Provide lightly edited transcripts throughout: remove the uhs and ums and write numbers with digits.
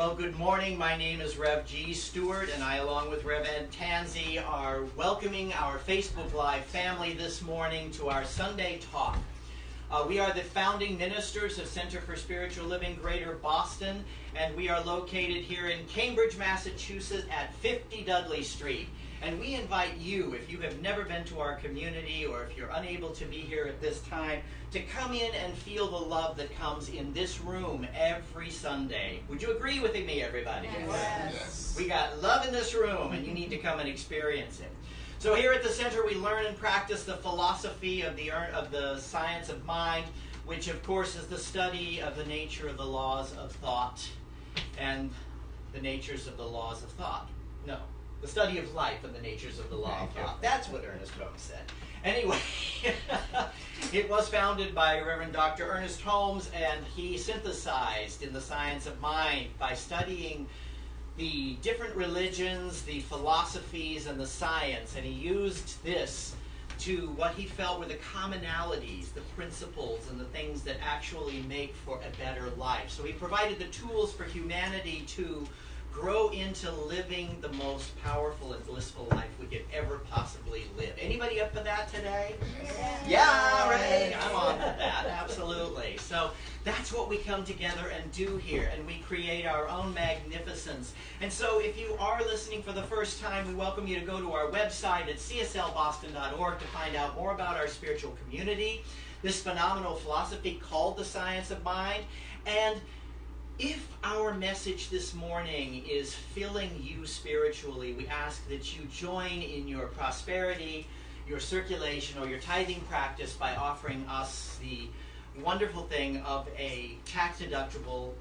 Well, good morning. My name is Rev G. Stewart, and I, along with Rev Ed Tansey, are welcoming our Facebook Live family this morning to our Sunday talk. We are the founding ministers of Center for Spiritual Living Greater Boston, and we are located here in Cambridge, Massachusetts at 50 Dudley Street. And we invite you, if you have never been to our community or if you're unable to be here at this time, to come in and feel the love that comes in this room every Sunday. Would you agree with me, everybody? Yes. We got love in this room, and you need to come and experience it. So here at the center, we learn and practice the philosophy of the science of mind, which, of course, is the study of the nature of the laws of thought and the natures of the laws of thought. No. The study of life and the natures of the law of thought. That's what Ernest Holmes said. Anyway, it was founded by Reverend Dr. Ernest Holmes, and he synthesized in the science of mind by studying the different religions, the philosophies, and the science, and he used this to what he felt were the commonalities, the principles, and the things that actually make for a better life. So he provided the tools for humanity to grow into living the most powerful and blissful life we could ever possibly live. Anybody up for that today? Yeah, right. I'm on for that. Absolutely. So that's what we come together and do here, and we create our own magnificence. And so if you are listening for the first time, we welcome you to go to our website at cslboston.org to find out more about our spiritual community, this phenomenal philosophy called the science of mind. And if our message this morning is filling you spiritually, we ask that you join in your prosperity, your circulation, or your tithing practice by offering us the wonderful thing of a tax-deductible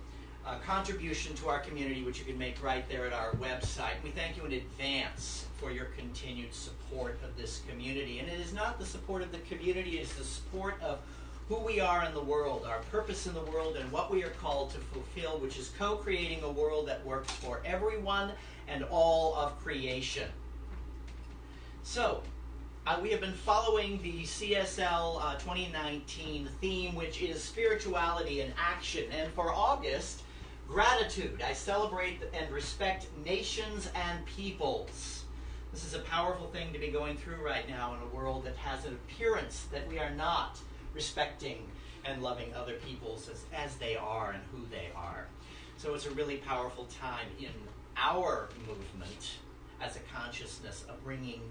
contribution to our community, which you can make right there at our website. We thank you in advance for your continued support of this community. And it is not the support of the community, it is the support of who we are in the world, our purpose in the world, and what we are called to fulfill, which is co-creating a world that works for everyone and all of creation. So, we have been following the CSL 2019 theme, which is spirituality in action. And for August, gratitude. I celebrate and respect nations and peoples. This is a powerful thing to be going through right now in a world that has an appearance that we are not respecting and loving other peoples as they are and who they are. So it's a really powerful time in our movement as a consciousness of bringing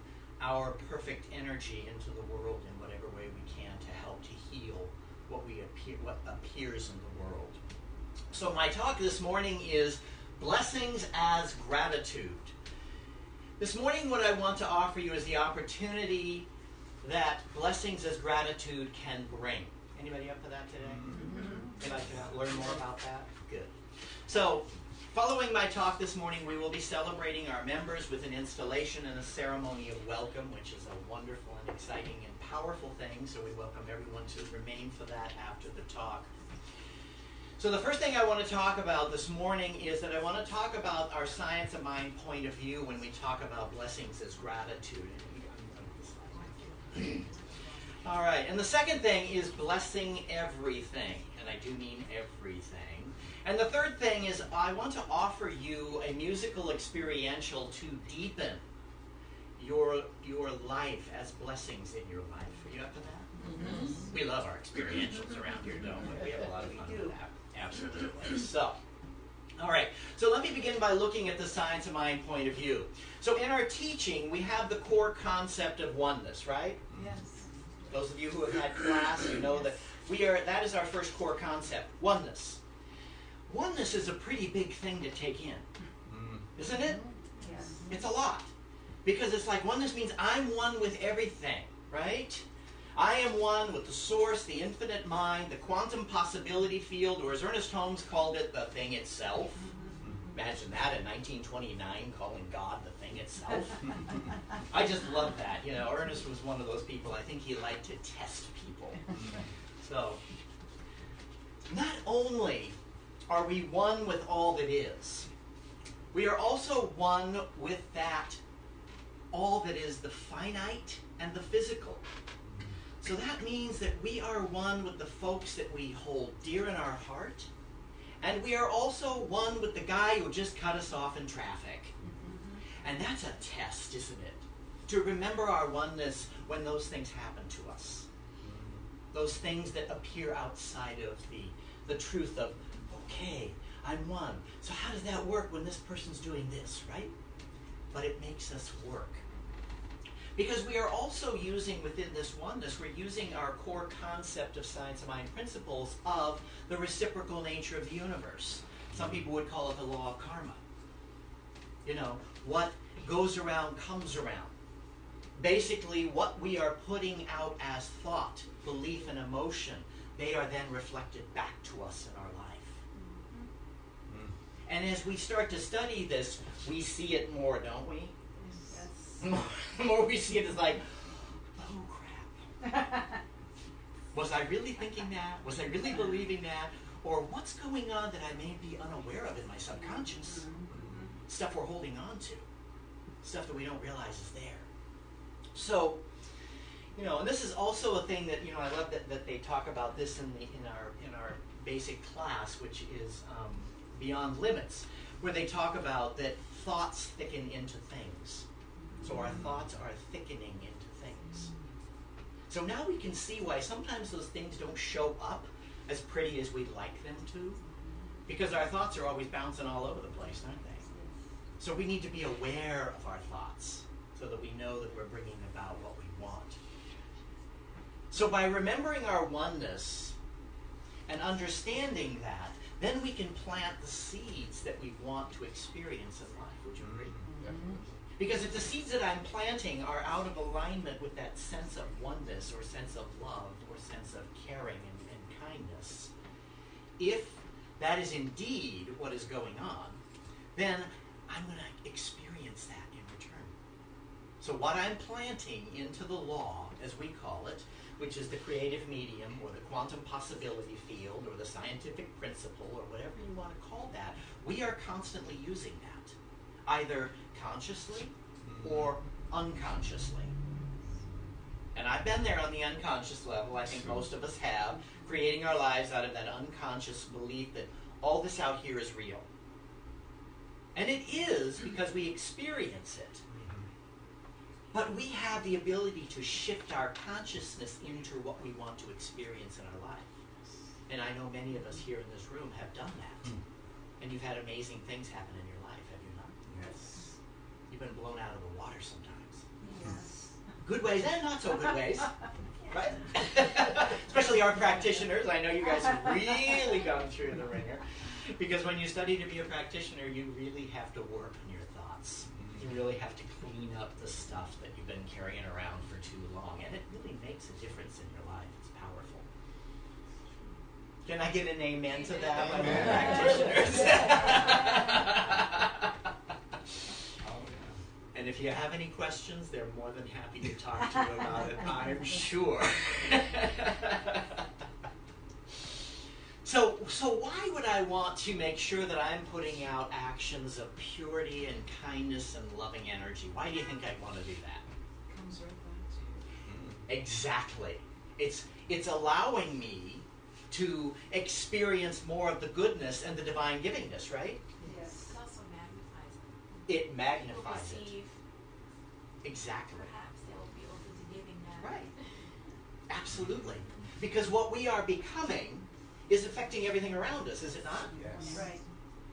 our perfect energy into the world in whatever way we can to help to heal what appears in the world. So my talk this morning is blessings as gratitude. This morning what I want to offer you is the opportunity that blessings as gratitude can bring. Anybody up for that today? Would like to learn more about that? Good. So, following my talk this morning, we will be celebrating our members with an installation and a ceremony of welcome, which is a wonderful and exciting and powerful thing, so we welcome everyone to remain for that after the talk. So the first thing I want to talk about this morning is that I want to talk about our science of mind point of view when we talk about blessings as gratitude. All right, and the second thing is blessing everything, and I do mean everything. And the third thing is I want to offer you a musical experiential to deepen your life as blessings in your life. Are you up to that? Mm-hmm. We love our experientials around here, don't we? We have a lot of fun with that. Absolutely. So, all right, so let me begin by looking at the science of mind point of view. So in our teaching, we have the core concept of oneness, right? Yes. Those of you who have had class, you know that that is our first core concept, oneness. Oneness is a pretty big thing to take in, isn't it? Yes. It's a lot. Because it's like oneness means I'm one with everything, right? I am one with the source, the infinite mind, the quantum possibility field, or as Ernest Holmes called it, the thing itself. Imagine that in 1929, calling God the thing itself. I just love that. You know, Ernest was one of those people, I think he liked to test people. So, not only are we one with all that is, we are also one with that, all that is the finite and the physical. So that means that we are one with the folks that we hold dear in our heart And we are also one with the guy who just cut us off in traffic. And that's a test, isn't it? To remember our oneness when those things happen to us. Those things that appear outside of the truth of, okay, I'm one. So how does that work when this person's doing this, right? But it makes us work. Because we are also using within this oneness, we're using our core concept of science of mind principles of the reciprocal nature of the universe. Some people would call it the law of karma. You know, what goes around comes around. Basically, what we are putting out as thought, belief, and emotion, they are then reflected back to us in our life. And as we start to study this, we see it more, don't we? The more we see it, it's like, oh crap. Was I really thinking that? Was I really believing that? Or what's going on that I may be unaware of in my subconscious? Stuff we're holding on to. Stuff that we don't realize is there. So, you know, and this is also a thing that, you know, I love that they talk about this in our basic class, which is Beyond Limits, where they talk about that thoughts thicken into things. So our thoughts are thickening into things. So now we can see why sometimes those things don't show up as pretty as we'd like them to, because our thoughts are always bouncing all over the place, aren't they? So we need to be aware of our thoughts so that we know that we're bringing about what we want. So by remembering our oneness and understanding that, then we can plant the seeds that we want to experience in life. Would you agree? Because if the seeds that I'm planting are out of alignment with that sense of oneness or sense of love or sense of caring and kindness, if that is indeed what is going on, then I'm going to experience that in return. So what I'm planting into the law, as we call it, which is the creative medium or the quantum possibility field or the scientific principle or whatever you want to call that, we are constantly using that, either consciously or unconsciously. And I've been there on the unconscious level. I think most of us have, creating our lives out of that unconscious belief that all this out here is real. And it is because we experience it. But we have the ability to shift our consciousness into what we want to experience in our life. And I know many of us here in this room have done that. And you've had amazing things happen in your life, have you not? Yes. You've been blown out of the water sometimes. Yes. Good ways and not so good ways. Right? Especially our practitioners. I know you guys have really gone through the ringer. Because when you study to be a practitioner, you really have to work on your thoughts. You really have to clean up the stuff that you've been carrying around for too long. And it really makes a difference in your life. It's powerful. Can I get an amen to that? Practitioners. And if you have any questions, they're more than happy to talk to you about it, I'm sure. So why would I want to make sure that I'm putting out actions of purity and kindness and loving energy? Why do you think I'd want to do that? Comes right back to you. Exactly. It's allowing me to experience more of the goodness and the divine givingness, right? Yes. It also magnifies it. It magnifies People receive, it. Exactly. perhaps they'll be open to giving that. Right. Absolutely. Because what we are becoming is affecting everything around us, is it not? Yes. Right.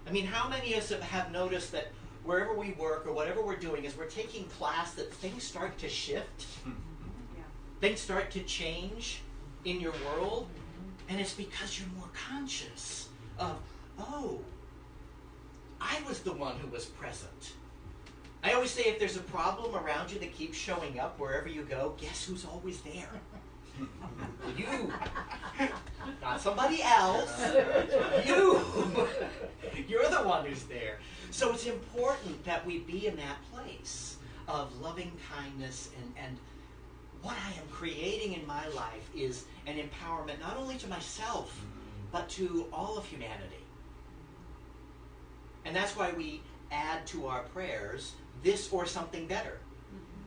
I mean, how many of us have noticed that wherever we work or whatever we're doing, as we're taking class, that things start to shift? Yeah. Things start to change in your world? And it's because you're more conscious of, oh, I was the one who was present. I always say if there's a problem around you that keeps showing up wherever you go, guess who's always there? You. Not somebody else. You. You're the one who's there. So it's important that we be in that place of loving kindness and what I am creating in my life is an empowerment not only to myself, but to all of humanity. And that's why we add to our prayers this or something better,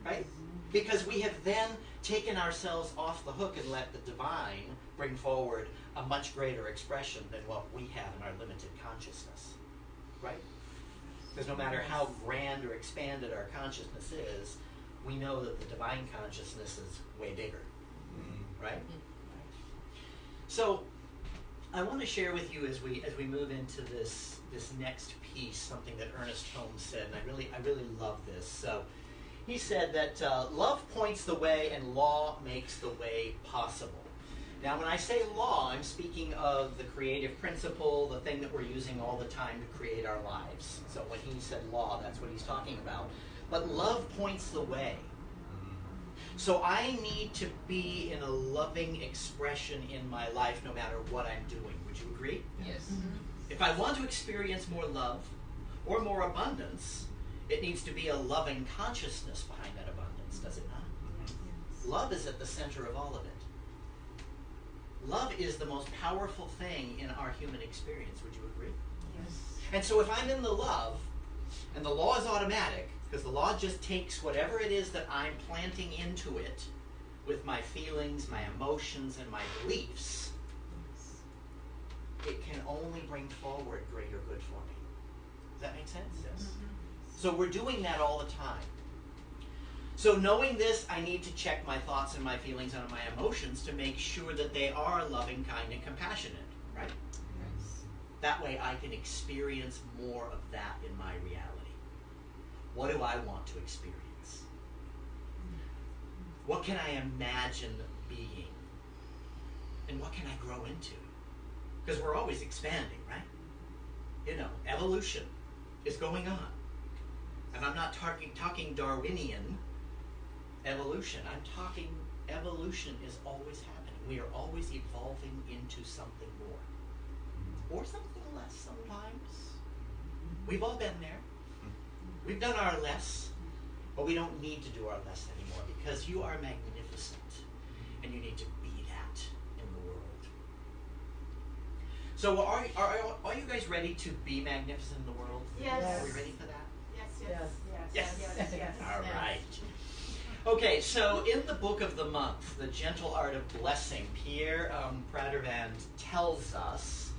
right? Because we have then taken ourselves off the hook and let the divine bring forward a much greater expression than what we have in our limited consciousness, right? Because no matter how grand or expanded our consciousness is, we know that the divine consciousness is way bigger, right? So I want to share with you as we move into this next piece something that Ernest Holmes said, and I really love this. So he said that love points the way and law makes the way possible. Now, when I say law, I'm speaking of the creative principle, the thing that we're using all the time to create our lives. So when he said law, that's what he's talking about. But love points the way. So I need to be in a loving expression in my life no matter what I'm doing. Would you agree? Yes. If I want to experience more love or more abundance, it needs to be a loving consciousness behind that abundance, does it not? Love is at the center of all of it. Love is the most powerful thing in our human experience. Would you agree? Yes. And so if I'm in the love, and the law is automatic, because the law just takes whatever it is that I'm planting into it with my feelings, my emotions, and my beliefs, it can only bring forward greater good for me. Does that make sense? Yes. So we're doing that all the time. So knowing this, I need to check my thoughts and my feelings and my emotions to make sure that they are loving, kind, and compassionate, right? Yes. That way I can experience more of that in my reality. What do I want to experience? What can I imagine being? And what can I grow into? Because we're always expanding, right? You know, evolution is going on. And I'm not talking Darwinian evolution. I'm talking evolution is always happening. We are always evolving into something more. Or something less sometimes. We've all been there. We've done our less, but we don't need to do our less anymore because you are magnificent and you need to be that in the world. So are you guys ready to be magnificent in the world? Yes. Are we ready for that? Yes. All right. Okay, so in the book of the month, The Gentle Art of Blessing, Pierre Pradervand tells us,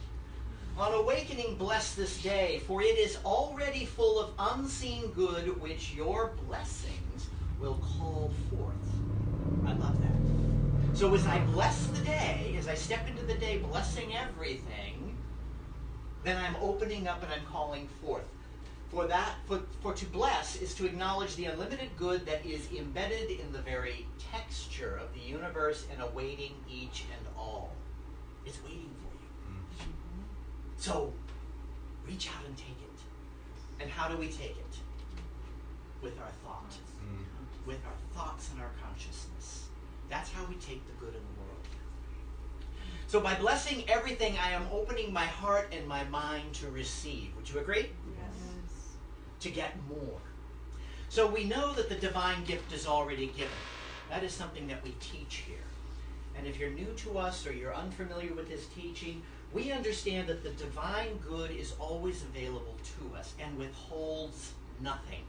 on awakening, bless this day, for it is already full of unseen good which your blessings will call forth. I love that. So as I bless the day, as I step into the day blessing everything, then I'm opening up and I'm calling forth. For to bless is to acknowledge the unlimited good that is embedded in the very texture of the universe and awaiting each and all. It's waiting for you. So reach out and take it. And how do we take it? With our thought. With our thoughts and our consciousness. That's how we take the good in the world. So by blessing everything, I am opening my heart and my mind to receive. Would you agree? To get more. So we know that the divine gift is already given. That is something that we teach here. And if you're new to us or you're unfamiliar with this teaching, we understand that the divine good is always available to us and withholds nothing.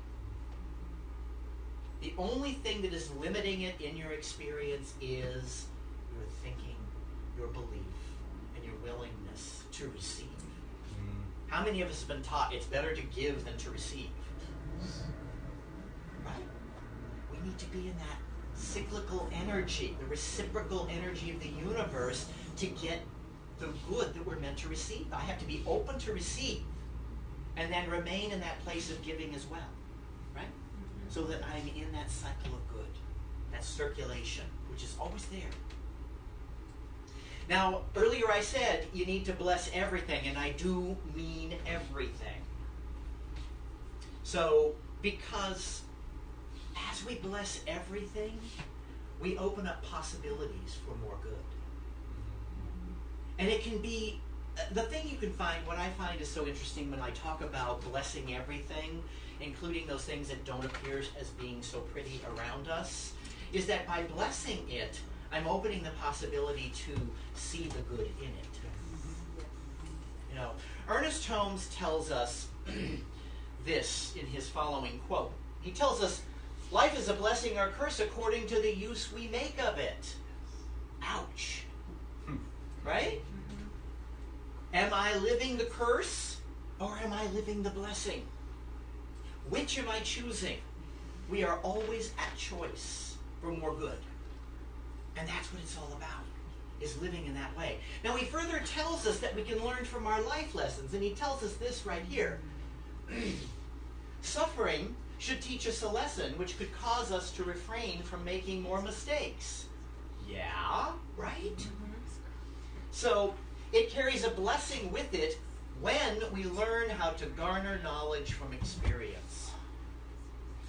The only thing that is limiting it in your experience is your thinking, your belief, and your willingness to receive. How many of us have been taught it's better to give than to receive? Right? We need to be in that cyclical energy, the reciprocal energy of the universe to get the good that we're meant to receive. I have to be open to receive and then remain in that place of giving as well. Right? So that I'm in that cycle of good, that circulation, which is always there. Now, earlier I said you need to bless everything, and I do mean everything. So, because as we bless everything, we open up possibilities for more good. And it can be, the thing you can find, what I find is so interesting when I talk about blessing everything, including those things that don't appear as being so pretty around us, is that by blessing it, I'm opening the possibility to see the good in it. You know, Ernest Holmes tells us this in his following quote. He tells us, life is a blessing or curse according to the use we make of it. Ouch. Right? Am I living the curse or am I living the blessing? Which am I choosing? We are always at choice for more good. And that's what it's all about, is living in that way. Now he further tells us that we can learn from our life lessons, and he tells us this right here. Suffering should teach us a lesson which could cause us to refrain from making more mistakes. Yeah, right? So it carries a blessing with it when we learn how to garner knowledge from experience.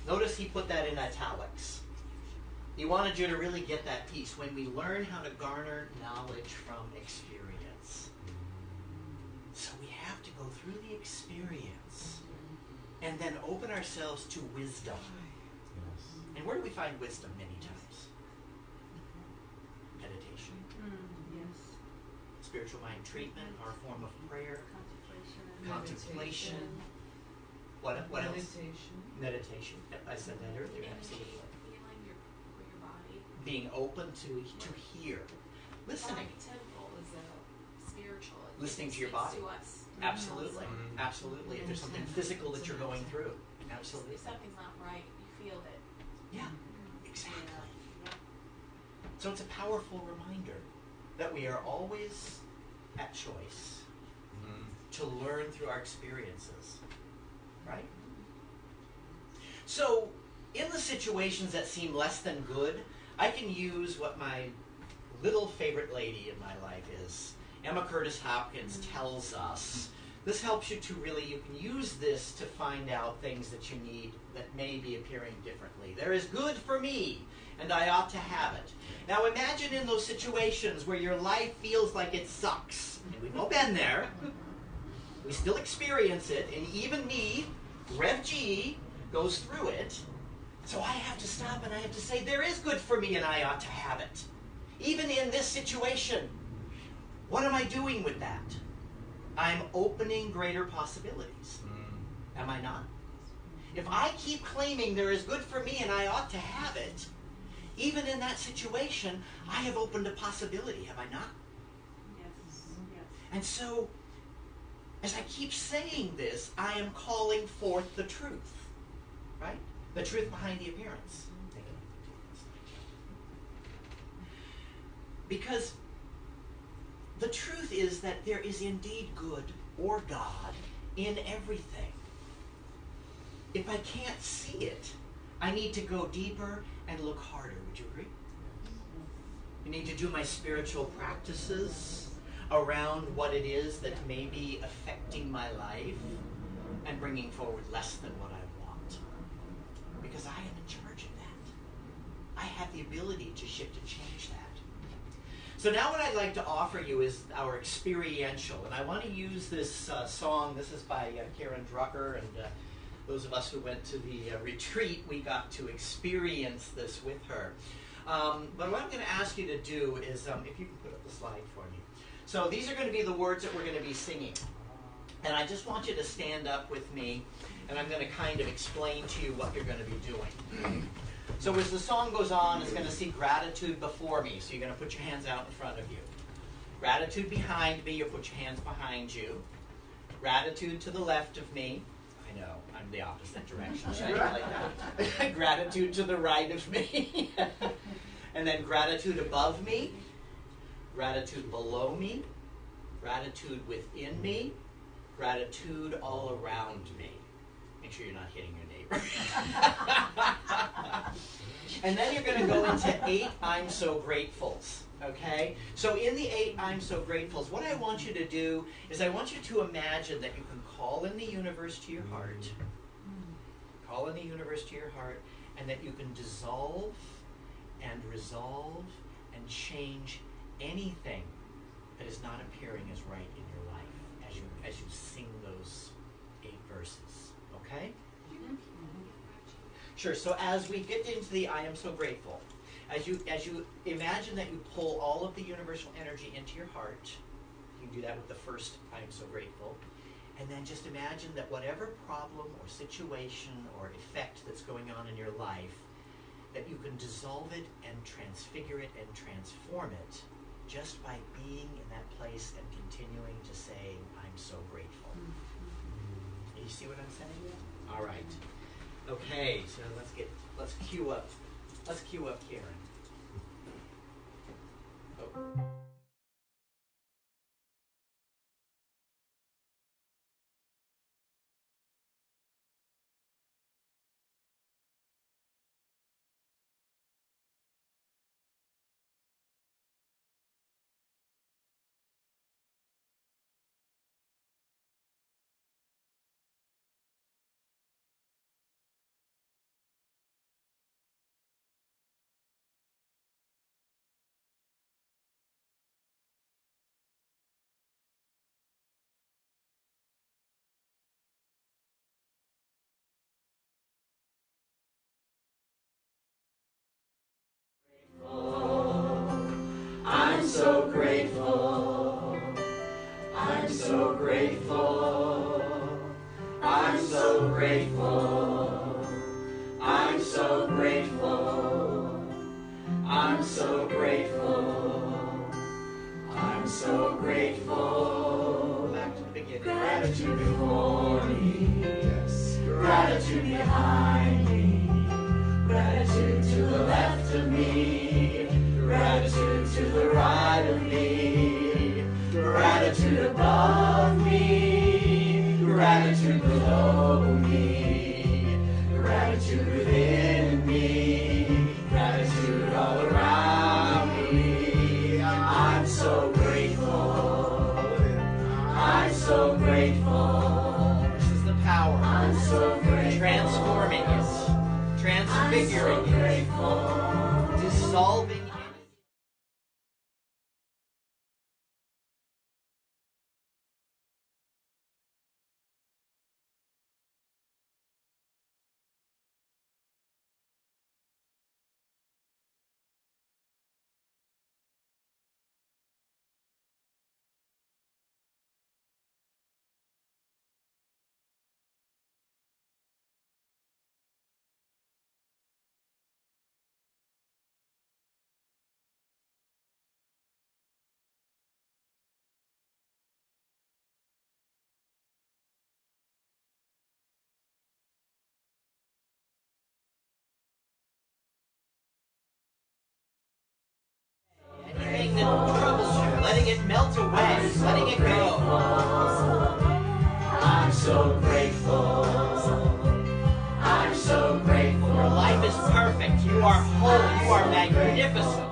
Notice he put that in italics. He wanted you to really get that piece. When we learn how to garner knowledge from experience. So we have to go through the experience and then open ourselves to wisdom. And where do we find wisdom many times? Meditation. Yes. Spiritual mind treatment, our form of prayer. Contemplation. What else? Meditation. Yep, I said that earlier. Absolutely. Feeling your body. Being open to hear. Listening. The temple is a spiritual. Listening to your Speaks body. To us. Absolutely. Absolutely. If there's something physical that you're going through. Absolutely. If something's not right, you feel it. Yeah. Exactly. So it's a powerful reminder that we are always at choice to learn through our experiences. Right? So, in the situations that seem less than good, I can use what my little favorite lady in my life is. Emma Curtis Hopkins tells us, this helps you to really, you can use this to find out things that you need that may be appearing differently. There is good for me, and I ought to have it. Now imagine in those situations where your life feels like it sucks. And we've all been there. We still experience it, and even me, Rev G, goes through it. So I have to stop and I have to say, there is good for me and I ought to have it. Even in this situation, what am I doing with that? I'm opening greater possibilities. Am I not? If I keep claiming there is good for me and I ought to have it, even in that situation, I have opened a possibility, have I not? Yes. Yes. And so, as I keep saying this, I am calling forth the truth, right? The truth behind the appearance. Because the truth is that there is indeed good or God in everything. If I can't see it, I need to go deeper and look harder. Would you agree? I need to do my spiritual practices around what it is that may be affecting my life and bringing forward less than what I want. Because I am in charge of that. I have the ability to shift and change that. So now what I'd like to offer you is our experiential. And I want to use this song. This is by Karen Drucker. And those of us who went to the retreat, we got to experience this with her. But what I'm going to ask you to do is, if you can put up the slide for me. So these are going to be the words that we're going to be singing. And I just want you to stand up with me, and I'm going to kind of explain to you what you're going to be doing. So as the song goes on, it's going to see gratitude before me. So you're going to put your hands out in front of you. Gratitude behind me, you'll put your hands behind you. Gratitude to the left of me. I know, I'm the opposite direction. Should I go like that? Gratitude to the right of me. And then gratitude above me. Gratitude below me, gratitude within me, gratitude all around me. Make sure you're not hitting your neighbor. And then you're going to go into 8 I'm so gratefuls, okay? So in the 8 I'm so gratefuls, what I want you to do is I want you to imagine that you can call in the universe to your heart, call in the universe to your heart, and that you can dissolve and resolve and change anything that is not appearing as right in your life as you sing those 8 verses. Okay? Sure. So as we get into the I am so grateful, as you imagine that you pull all of the universal energy into your heart, you can do that with the first I am so grateful, and then just imagine that whatever problem or situation or effect that's going on in your life, that you can dissolve it and transfigure it and transform it, just by being in that place and continuing to say, I'm so grateful. You see what I'm saying? All right. Okay, so let's cue up Karen. Oh. I'm so grateful. I'm so grateful. I'm so grateful. I'm so grateful. I'm so grateful. I'm so grateful. Back to the beginning. Gratitude before me. Yes. Gratitude behind me. Gratitude to the left of me. Gratitude to the right of me. Gratitude above me. Gratitude below me. Gratitude within me. Gratitude all around me. I'm so grateful. I'm so grateful. This is the power. I'm so grateful. Transforming it. Transfiguring it. Dissolving. Anything that troubles you, letting it melt away, letting it go. I'm so grateful. I'm so grateful. Your life is perfect. You are whole. You are magnificent.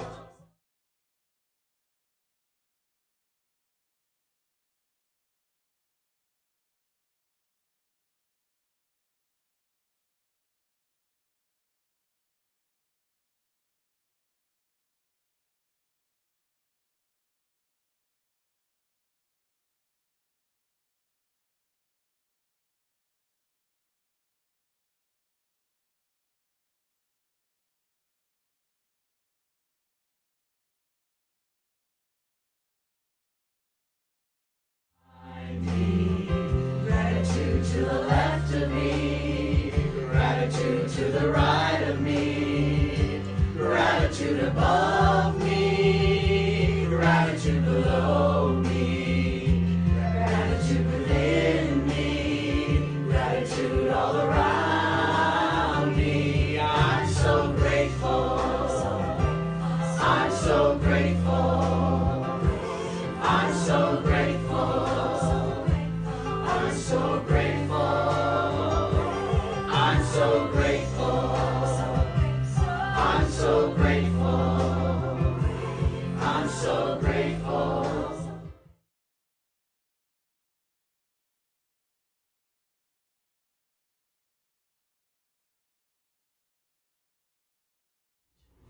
Gratitude to the left of me, gratitude to the right of me, gratitude above me, gratitude below me, gratitude within me, gratitude all around me. I'm so grateful. I'm so grateful. I'm so grateful. I'm so grateful. I'm so grateful. I'm so grateful. I'm so grateful.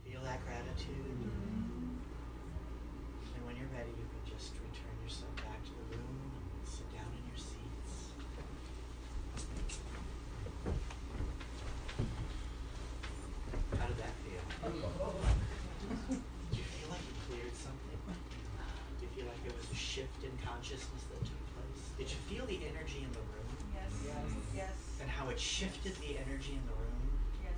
Feel that gratitude. And when you're ready, you can just return yourself back to the room and sit down in your seats. How did that feel? Did you feel like you cleared something? Did you feel like there was a shift in consciousness that took place? Did you feel the energy in the room? Yes. Yes. Yes. And how it shifted the energy in the room? Yes.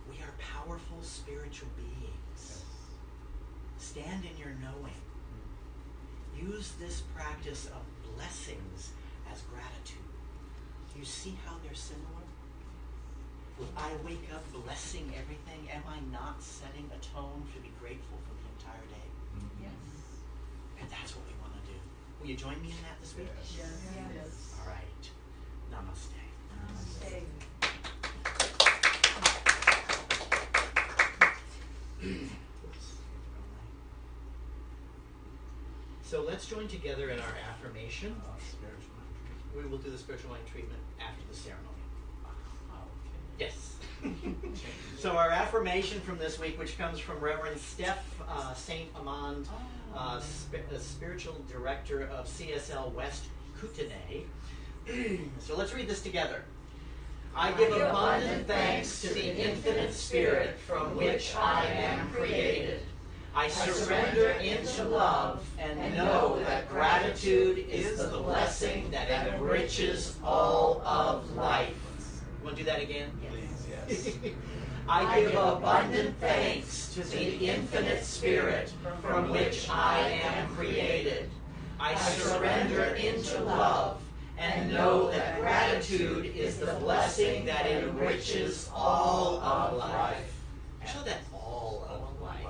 We are powerful spiritual beings. stand in your knowing. Use this practice of blessings as gratitude. Do you see how they're similar? When I wake up blessing everything, am I not setting a tone to be grateful for the entire day? Yes. And that's what we want to do. Will you join me in that this week? Yes. All right. Namaste. Namaste. So let's join together in our affirmation. We will do the spiritual mind treatment after the ceremony. Yes. So our affirmation from this week, which comes from Reverend Steph St. Amand, spiritual director of CSL West Kootenay. So let's read this together. I give abundant thanks to the infinite spirit from which I am created. I surrender into love and know that gratitude is the blessing that enriches all of life. You want to do that again? Yes. I give abundant thanks to the infinite spirit from which I am created. I surrender into love and know that gratitude is the blessing that enriches all of life. Show that all of life.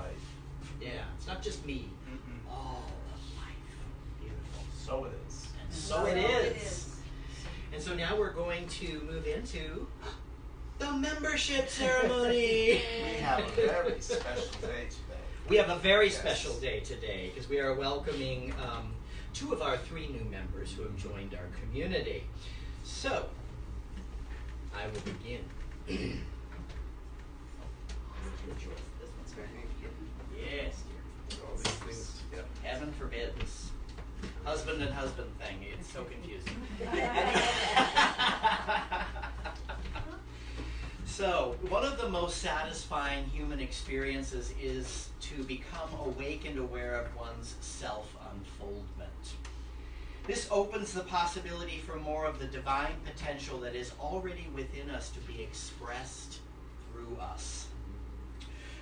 Yeah, it's not just me. All of life. Beautiful. So it is. And so it is. And so now we're going to move into the membership ceremony. We have a very special day today. We have a very Yes. special day today because we are welcoming 2 of our 3 new members who have joined our community. So, I will begin. This one's very good. Yes, dear. All these things together. Heaven forbid this husband and husband thing. It's so confusing. So, one of the most satisfying human experiences is to become awake and aware of one's self-unfoldment. This opens the possibility for more of the divine potential that is already within us to be expressed through us.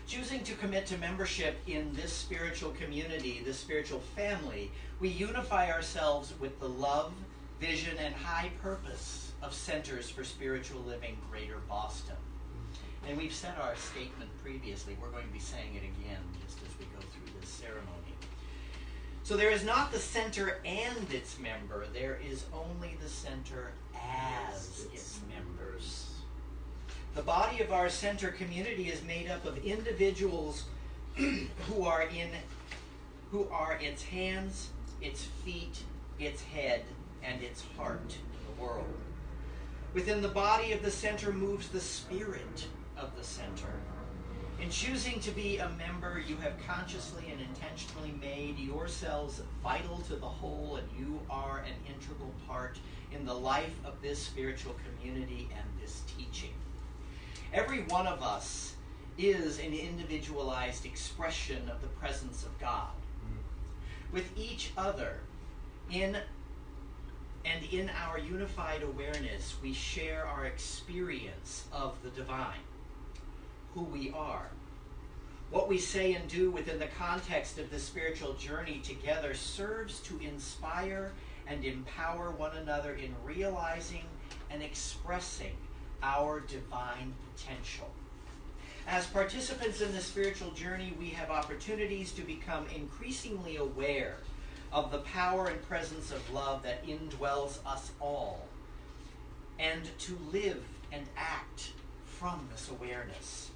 Choosing to commit to membership in this spiritual community, this spiritual family, we unify ourselves with the love, vision, and high purpose of Centers for Spiritual Living Greater Boston. And we've said our statement previously. We're going to be saying it again just as we go through this ceremony. So there is not the center and its member. There is only the center as its members. The body of our center community is made up of individuals who are its hands, its feet, its head, and its heart in the world. Within the body of the center moves the spirit of the center. In choosing to be a member, you have consciously and intentionally made yourselves vital to the whole, and you are an integral part in the life of this spiritual community and this teaching. Every one of us is an individualized expression of the presence of God. With each other, in our unified awareness, we share our experience of the divine, who we are. What we say and do within the context of this spiritual journey together serves to inspire and empower one another in realizing and expressing our divine potential. As participants in the spiritual journey, we have opportunities to become increasingly aware of the power and presence of love that indwells us all, and to live and act from this awareness.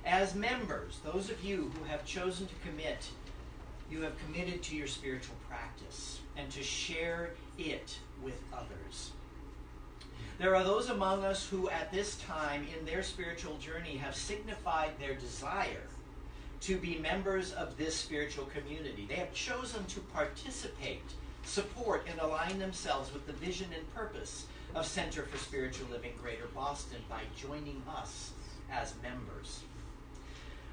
As members, those of you who have chosen to commit, you have committed to your spiritual practice and to share it with others. There are those among us who at this time in their spiritual journey have signified their desire to be members of this spiritual community. They have chosen to participate, support, and align themselves with the vision and purpose of Center for Spiritual Living Greater Boston by joining us as members.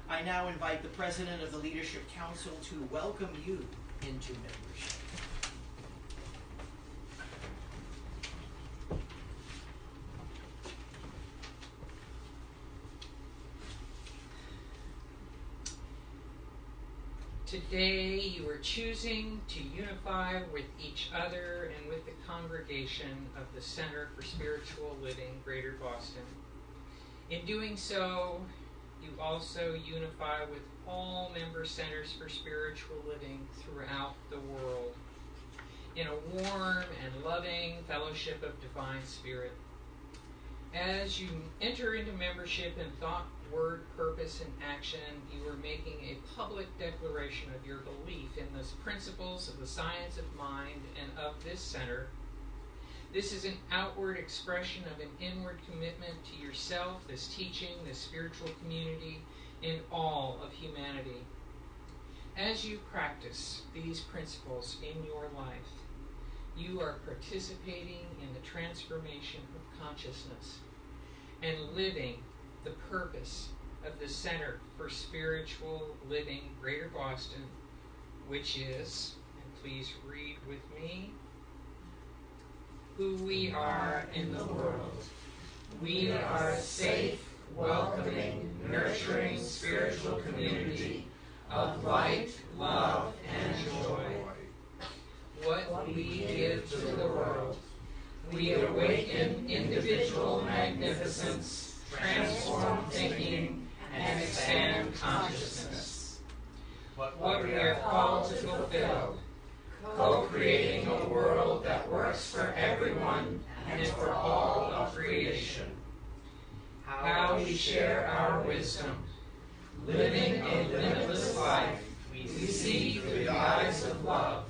I now invite the President of the Leadership Council to welcome you into membership. Today you are choosing to unify with each other and with the congregation of the Center for Spiritual Living, Greater Boston. In doing so, you also unify with all member centers for spiritual living throughout the world in a warm and loving fellowship of divine spirit. As you enter into membership in thought, word, purpose, and action, you are making a public declaration of your belief in the principles of the science of mind and of this center. This is an outward expression of an inward commitment to yourself, this teaching, this spiritual community, and all of humanity. As you practice these principles in your life, you are participating in the transformation of consciousness and living the purpose of the Center for Spiritual Living, Greater Boston, which is, and please read with me, who we are in the world. We are a safe, welcoming, nurturing spiritual community of light, love, and joy. What we give to the world, we awaken individual magnificence, transform thinking, and expand consciousness. What we are called to fulfill, co-creating a world that works for everyone and for all of creation. How we share our wisdom, living a limitless life, we see through the eyes of love.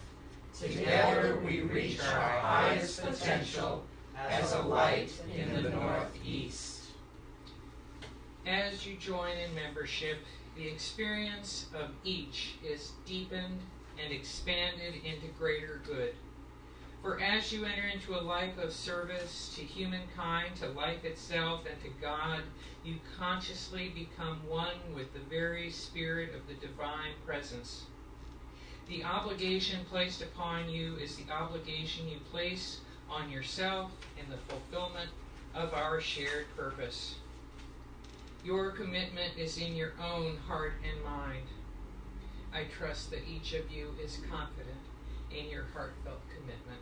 Together we reach our highest potential as a light in the northeast. As you join in membership, the experience of each is deepened and expanded into greater good. For as you enter into a life of service to humankind, to life itself, and to God, you consciously become one with the very spirit of the divine presence. The obligation placed upon you is the obligation you place on yourself in the fulfillment of our shared purpose. Your commitment is in your own heart and mind. I trust that each of you is confident in your heartfelt commitment.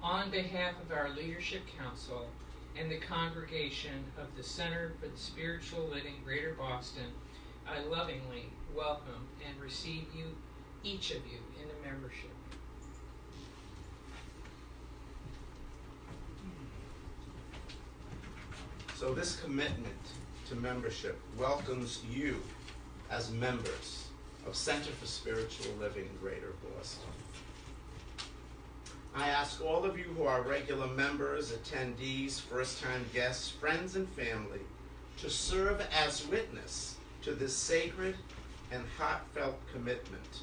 On behalf of our Leadership Council and the congregation of the Center for the Spiritual Living, Greater Boston, I lovingly welcome and receive you, each of you, into membership. So this commitment to membership welcomes you as members of Center for Spiritual Living, Greater Boston. I ask all of you who are regular members, attendees, first-time guests, friends, and family to serve as witness to this sacred and heartfelt commitment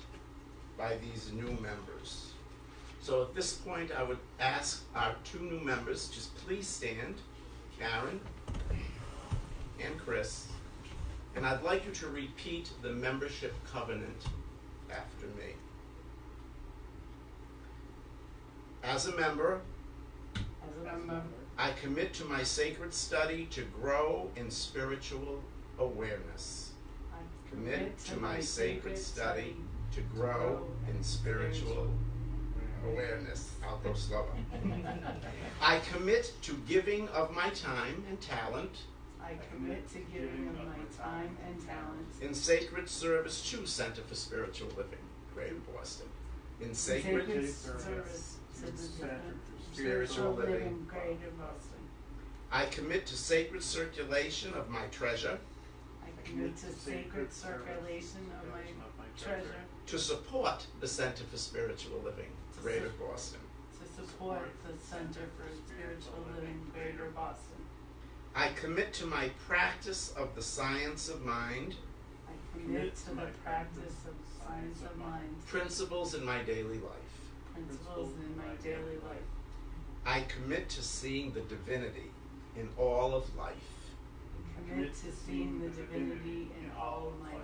by these new members. So at this point, I would ask our two new members, just please stand, Karen and Chris, and I'd like you to repeat the membership covenant after me. As a member, I commit to my sacred study to grow in spiritual awareness. Commit to my sacred study to grow in spiritual awareness. I'll go slower. I commit to giving of my time and talent. I commit to giving of my time and talents In sacred service to Center for Spiritual Living, Greater Boston. In sacred service to the Center for Spiritual Living, Greater Boston. I commit to sacred circulation of my treasure I commit to sacred circulation of my treasure to support the Center for Spiritual Living, Greater Boston. to support the Center for Spiritual Living, Greater Boston. I commit to my practice of the science of mind, I commit to the practice of science of mind, principles in my daily life. principles in my daily life. I commit to seeing the divinity in all of life. I commit to seeing the divinity in all of my life.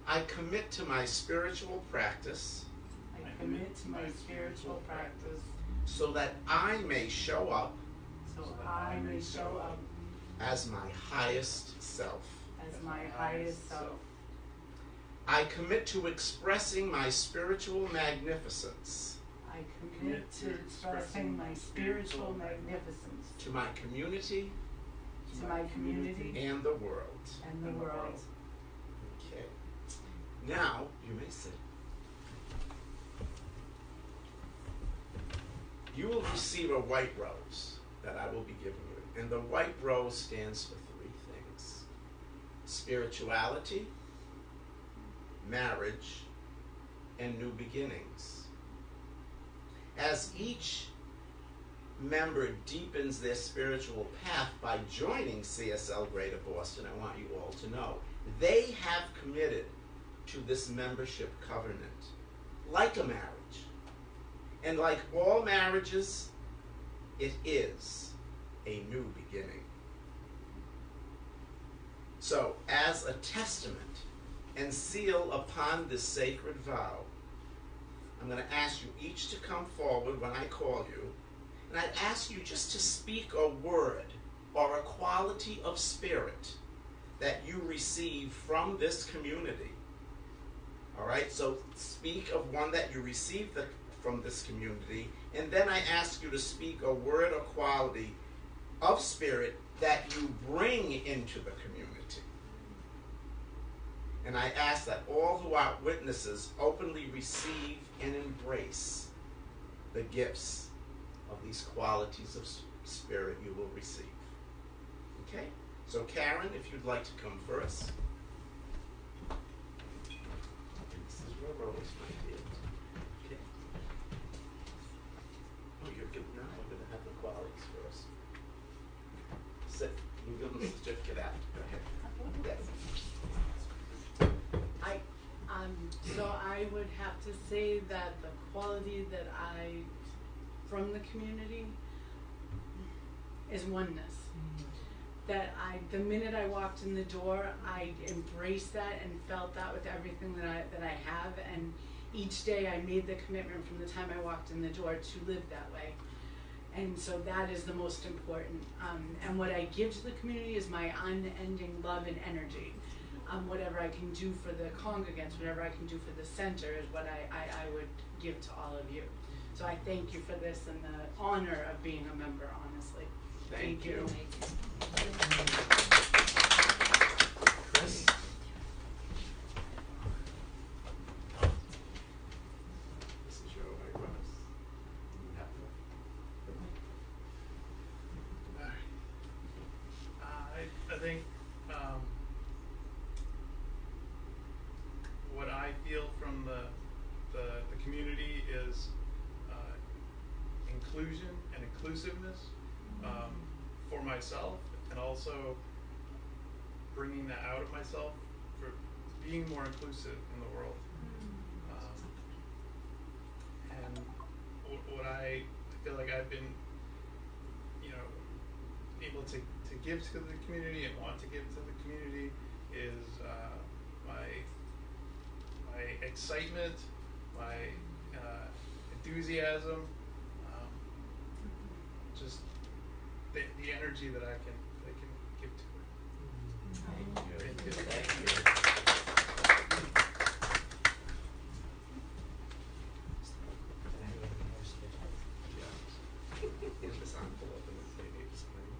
I commit to my spiritual practice I commit to my spiritual practice so that I may show up so I may show up as my highest self. as my highest self. I commit to expressing my spiritual magnificence I commit to expressing my spiritual magnificence to my community to my community and the world. and the world. Okay. Now, you may sit. You will receive a white rose that I will be giving you. And the white rose stands for three things: spirituality, marriage, and new beginnings. As each member deepens their spiritual path by joining CSL Greater Boston, I want you all to know, they have committed to this membership covenant, like a marriage. And like all marriages, it is a new beginning. So, as a testament and seal upon this sacred vow, I'm going to ask you each to come forward when I call you, and I'd ask you just to speak a word or a quality of spirit that you receive from this community. All right, so speak of one that you received from this community, and then I ask you to speak a word or quality of spirit that you bring into the community. And I ask that all who are witnesses openly receive and embrace the gifts of these qualities of spirit you will receive. Okay? So Karen, if you'd like to come first. This is your rose, my dear. Okay. Oh, you're good now. We're going to have the qualities first. Sit. You give them the certificate out. Go ahead. Yes. So I would have to say that the quality that from the community is oneness. That the minute I walked in the door, I embraced that and felt that with everything that I have, and each day I made the commitment from the time I walked in the door to live that way. And so that is the most important. And what I give to the community is my unending love and energy. Whatever I can do for the congregants, whatever I can do for the center is what I would give to all of you. So I thank you for this and the honor of being a member, honestly. Thank you. Chris? This is your white rose. You have I think what I feel from the community is inclusion and inclusiveness for myself, and also bringing that out of myself for being more inclusive in the world. And what I feel like I've been, able to give to the community and want to give to the community is my excitement, my enthusiasm, just the energy that I can give to it. Thank you. Thank you. Get this envelope and then maybe explain.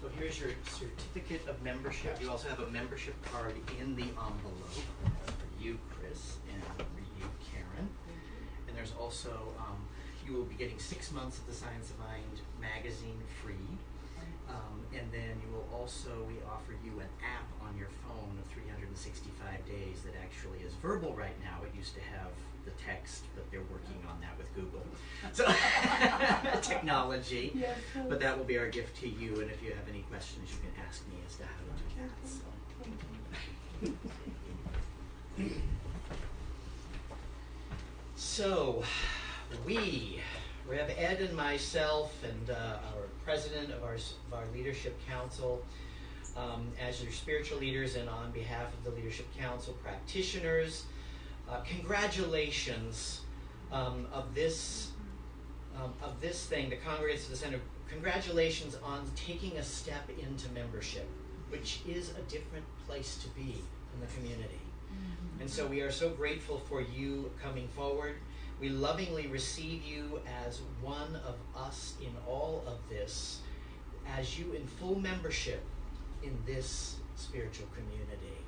So here's your certificate of membership. You also have a membership card in the envelope for you, Chris, and for you, Karen. And there's also, you will be getting 6 months of the Science of Mind magazine free. And then you will also, we offer you an app on your phone of 365 days that actually is verbal right now. It used to have the text, but they're working on that with Google. So technology. Yes. But that will be our gift to you, and if you have any questions, you can ask me as to how to do that. So we have Ed and myself and our president of our leadership council, as your spiritual leaders, and on behalf of the leadership council congratulations of this of this thing, the Congregants of the Center, congratulations on taking a step into membership, which is a different place to be in the community. And so we are so grateful for you coming forward. We lovingly receive you as one of us in all of this, as you in full membership in this spiritual community.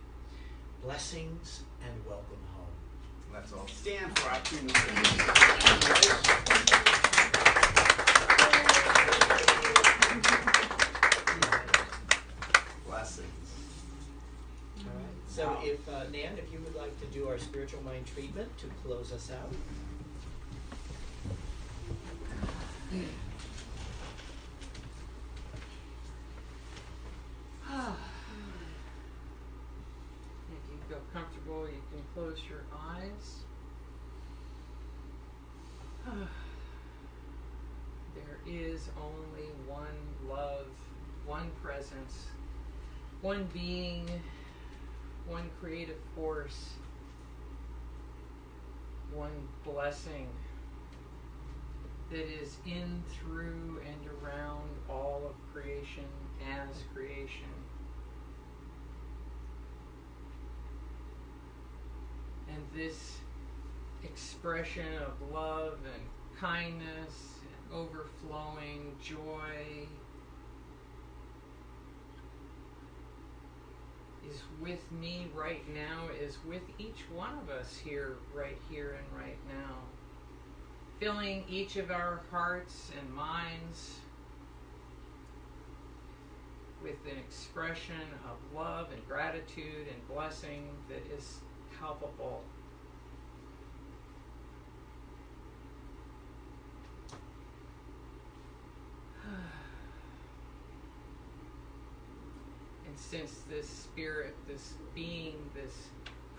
Blessings and welcome home. Let's all stand for our keynote. Blessings. All right. So if, Nan, if you would like to do our spiritual mind treatment to close us out. If you feel comfortable, you can close your eyes. There is only one love, one presence, one being, one creative force, one blessing that is in, through, and around all of creation as creation. And this expression of love and kindness and overflowing joy is with me right now, is with each one of us here and right now, filling each of our hearts and minds with an expression of love and gratitude and blessing that is palpable. And since this spirit, this being, this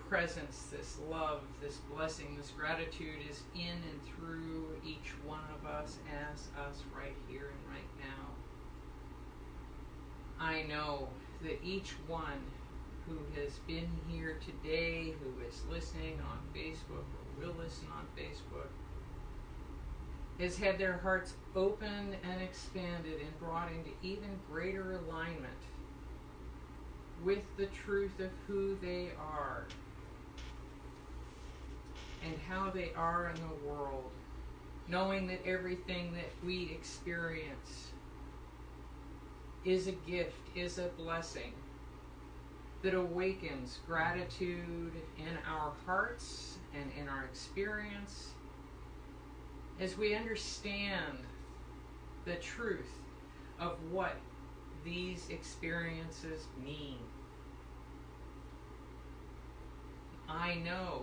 presence, this love, this blessing, this gratitude is in and through each one of us as us right here and right now, I know that each one who has been here today, who is listening on Facebook or will listen on Facebook, has had their hearts opened and expanded and brought into even greater alignment with the truth of who they are and how they are in the world, knowing that everything that we experience is a gift, is a blessing that awakens gratitude in our hearts and in our experience as we understand the truth of what these experiences mean. I know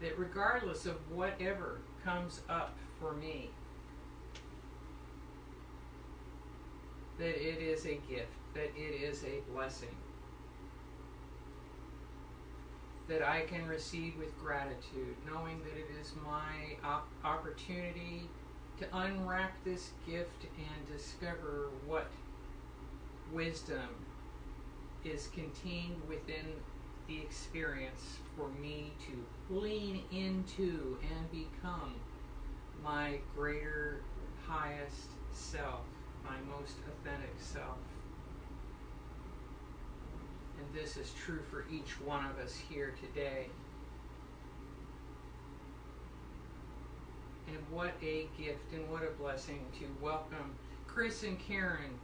that regardless of whatever comes up for me, that it is a gift, that it is a blessing, that I can receive with gratitude, knowing that it is my opportunity to unwrap this gift and discover what wisdom is contained within the experience for me to lean into and become my greater, highest self, my most authentic self. And this is true for each one of us here today. And what a gift and what a blessing to welcome Chris and Karen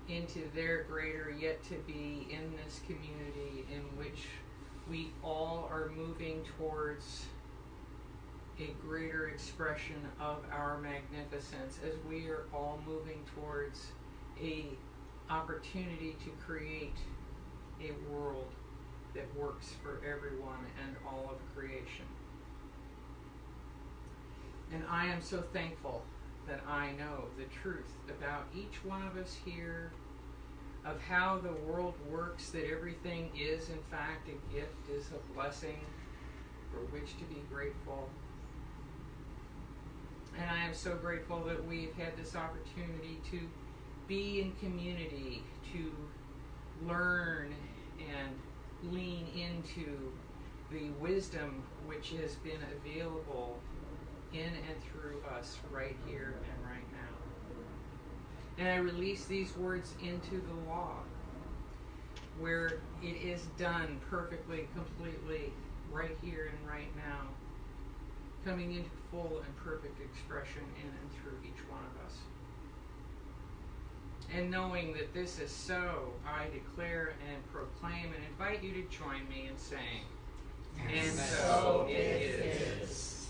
into their greater yet to be in this community in which we all are moving towards a greater expression of our magnificence, as we are all moving towards a opportunity to create a world that works for everyone and all of creation. And I am so thankful that I know the truth about each one of us here, of how the world works, that everything is in fact a gift, is a blessing for which to be grateful. And I am so grateful that we've had this opportunity to be in community, to learn and lean into the wisdom which has been available in and through us right here and right now. And I release these words into the law, where it is done perfectly, completely, right here and right now, coming into full and perfect expression in and through each one of us. And knowing that this is so, I declare and proclaim and invite you to join me in saying, and so it is.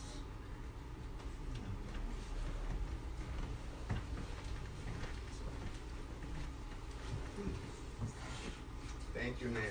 Thank you, Nan.